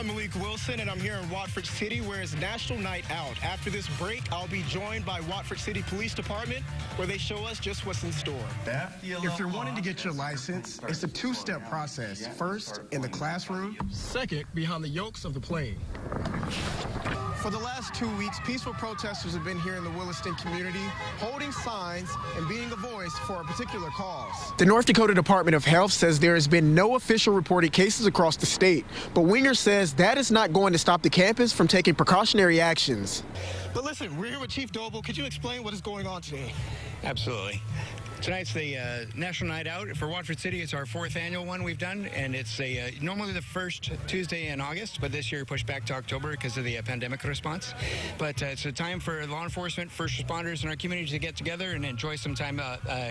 I'm Malik Wilson, and I'm here in Watford City, where it's National Night Out. After this break, I'll be joined by Watford City Police Department, where they show us just what's in store. If you're wanting to get your license, it's a two-step process. First, in the classroom. Second, behind the yokes of the plane. For the last 2 weeks, peaceful protesters have been here in the Williston community, holding signs and being a voice for a particular cause. The North Dakota Department of Health says there has been no official reported cases across the state, but Winger says that is not going to stop the campus from taking precautionary actions. But listen, we're here with Chief Doble. Could you explain what is going on today? Absolutely. Tonight's the National Night Out for Watford City. It's our 4th annual one we've done, and it's normally the first Tuesday in August, but this year pushed back to October because of the pandemic response. But it's a time for law enforcement, first responders in our community to get together and enjoy some time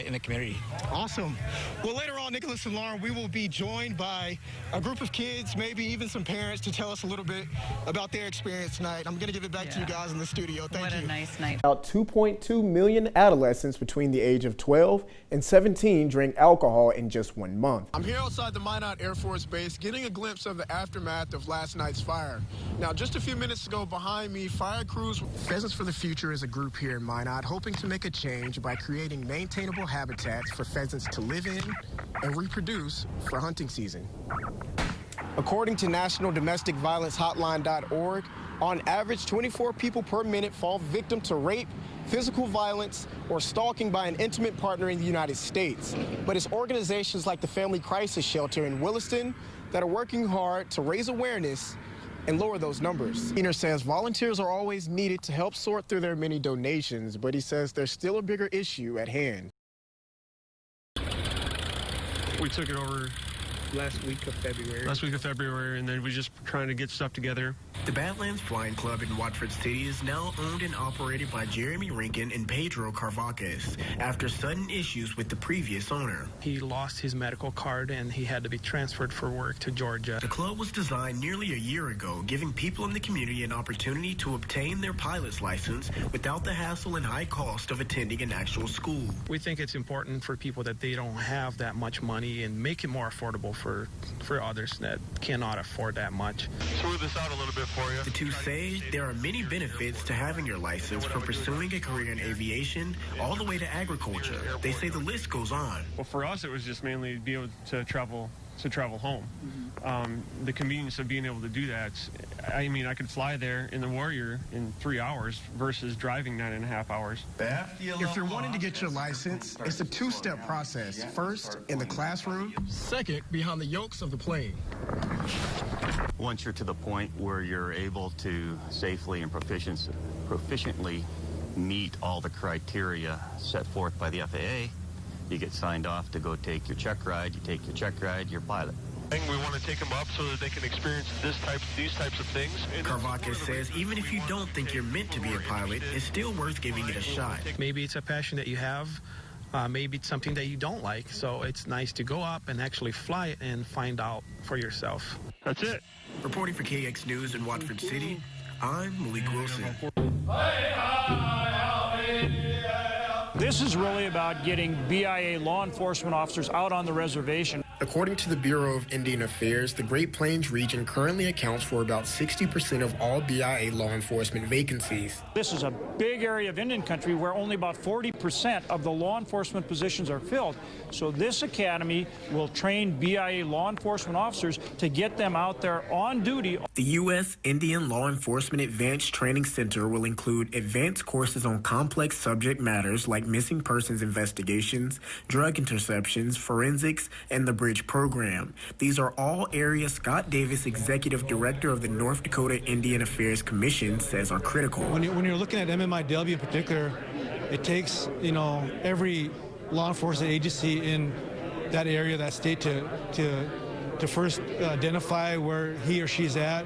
in the community. Awesome. Well, later on, Nicholas and Lauren, we will be joined by a group of kids, maybe even some parents, to tell us a little bit about their experience tonight. I'm going to give it back to you guys in the studio. Thank you. What a nice night. About 2.2 million adolescents between the age of 12 and 17 drank alcohol in just 1 month. I'm here outside the Minot Air Force Base getting a glimpse of the aftermath of last night's fire. Now, just a few minutes ago behind me, fire crews... Pheasants for the Future is a group here in Minot hoping to make a change by creating maintainable habitats for pheasants to live in and reproduce for hunting season. According to National Domestic Violence Hotline.org, on average, 24 people per minute fall victim to rape, physical violence, or stalking by an intimate partner in the United States. But it's organizations like the Family Crisis Shelter in Williston that are working hard to raise awareness and lower those numbers. Keener says volunteers are always needed to help sort through their many donations, but he says there's still a bigger issue at hand. We took it over Last week of February, and then we just trying to get stuff together. The Badlands Flying Club in Watford City is now owned and operated by Jeremy Rankin and Pedro Carvacas after sudden issues with the previous owner. He lost his medical card and he had to be transferred for work to Georgia. The club was designed nearly a year ago, giving people in the community an opportunity to obtain their pilot's license without the hassle and high cost of attending an actual school. We think it's important for people that they don't have that much money and make it more affordable for others that cannot afford that much. Smooth this out a little bit for you. The two say there are many benefits to having your license, from pursuing a career in aviation all the way to agriculture. They say the list goes on. Well, for us, it was just mainly to be able to travel home. The convenience of being able to do that. I mean, I could fly there in the Warrior in 3 hours versus driving 9.5 hours. If you're wanting to get your license, it's a two-step process. First, in the classroom. Second, behind the yokes of the plane. Once you're to the point where you're able to safely and proficiently meet all the criteria set forth by the FAA, you get signed off to go take your check ride. You take your check ride, you're pilot. We want to take them up so that they can experience these types of things. Carvacas says even if you don't think you're meant to be a pilot, it's still worth giving it a shot. Maybe it's a passion that you have. Maybe it's something that you don't like. So it's nice to go up and actually fly it and find out for yourself. That's it. Reporting for KX News in Watford City, I'm Malik Wilson. This is really about getting BIA law enforcement officers out on the reservation. According to the Bureau of Indian Affairs, the Great Plains region currently accounts for about 60% of all BIA law enforcement vacancies. This is a big area of Indian country where only about 40% of the law enforcement positions are filled. So this academy will train BIA law enforcement officers to get them out there on duty. The U.S. Indian Law Enforcement Advanced Training Center will include advanced courses on complex subject matters like missing persons investigations, drug interceptions, forensics, and the Bridge program. These are all areas Scott Davis, Executive Director of the North Dakota Indian Affairs Commission, says are critical. When you're looking at MMIW in particular, it takes, every law enforcement agency in that area, that state, to first identify where he or she's at,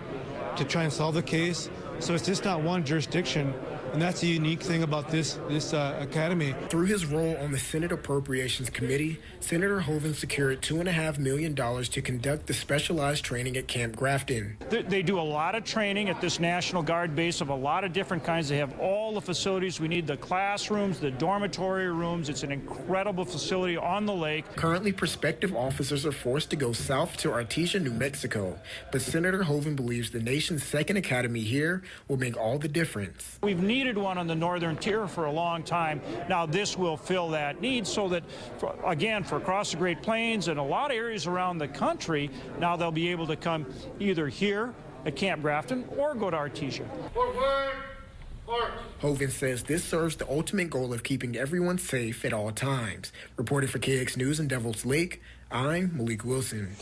to try and solve the case. So it's just not one jurisdiction. And that's the unique thing about this academy. Through his role on the Senate Appropriations Committee, Senator Hoeven secured $2.5 million to conduct the specialized training at Camp Grafton. They do a lot of training at this National Guard base of a lot of different kinds. They have all the facilities. We need the classrooms, the dormitory rooms. It's an incredible facility on the lake. Currently, prospective officers are forced to go south to Artesia, New Mexico. But Senator Hoeven believes the nation's second academy here will make all the difference. We've needed one on the northern tier for a long time. Now this will fill that need so that, again, for across the Great Plains and a lot of areas around the country, now they'll be able to come either here at Camp Grafton or go to Artesia. Hoeven says this serves the ultimate goal of keeping everyone safe at all times. Reporting for KX News in Devil's Lake, I'm Malik Wilson.